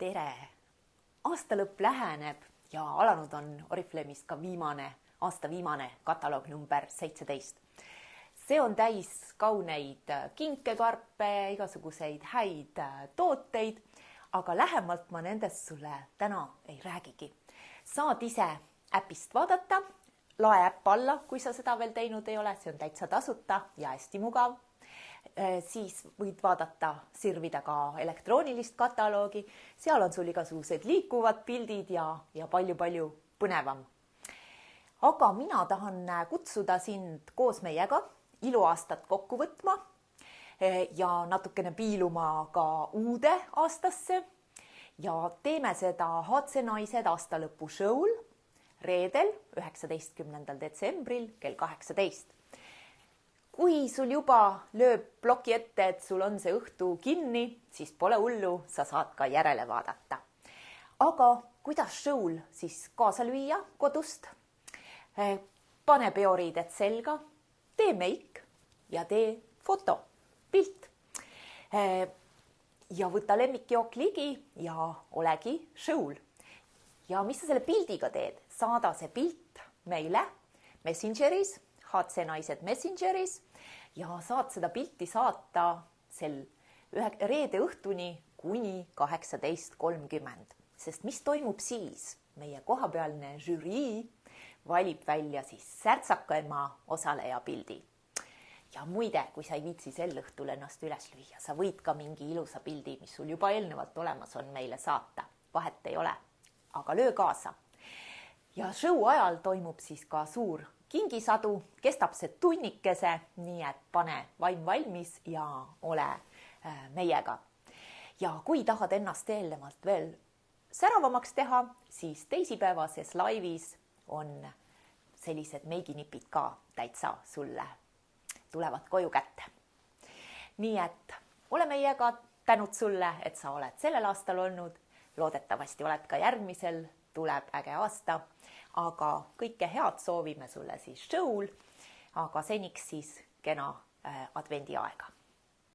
tere! Aasta lõpp läheneb ja alanud on Oriflamest ka aasta viimane kataloog number 17. See on täis kauneid kinkekarpe, igasuguseid häid tooteid, aga lähemalt ma nendest sulle täna ei räägigi. Saad ise äpist vaadata, lae äpp alla, kui sa seda veel teinud ei ole, see on täitsa tasuta ja hästi mugav. Siis võid vaadata, sirvida ka elektroonilist kataloogi, seal on sul igasugused liikuvad pildid ja palju-palju põnevam. Aga mina tahan kutsuda sind koos meiega iluaastat kokku võtma ja natukene piiluma ka uude aastasse ja teeme seda HC Naised aastalõpu show'l reedel 19. detsembril kell 18. Kui sul juba lööb ploki ette, et sul on see õhtu kinni, siis pole hullu, sa saad ka järele vaadata. Aga kuidas show'l siis kaasa lüüa kodust? Pane peoriided selga, tee meik ja tee foto, pilt. Ja võta lemmikjook ligi ja olegi show'l. Ja mis sa selle pildiga teed? Saada see pilt meile Messengeris, HC Naised Messengeris ja saad seda pilti saata sel reede õhtuni kuni 18:30. Sest mis toimub siis? Meie kohapealne žürii valib välja siis särtsakama osaleja pildi. Ja muide, kui sa ei viitsi sel õhtul ennast üles lüüa, sa võid ka mingi ilusa pildi, mis sul juba eelnevalt olemas on, meile saata. Vahet ei ole, aga löö kaasa. Ja show ajal toimub siis ka suur kingisadu, kestab see tunnikese, nii et pane vaim valmis ja ole meiega. Ja kui tahad ennast eelnevalt veel säravamaks teha, siis teisipäevases laivis on sellised meiginipid ka täitsa sulle tulevad koju kätte. Nii et ole meiega, tänud sulle, et sa oled sellel aastal olnud, loodetavasti oled ka järgmisel, tuleb äge aasta, aga kõike head soovime sulle siis show'l, aga seniks siis kena advendiaega.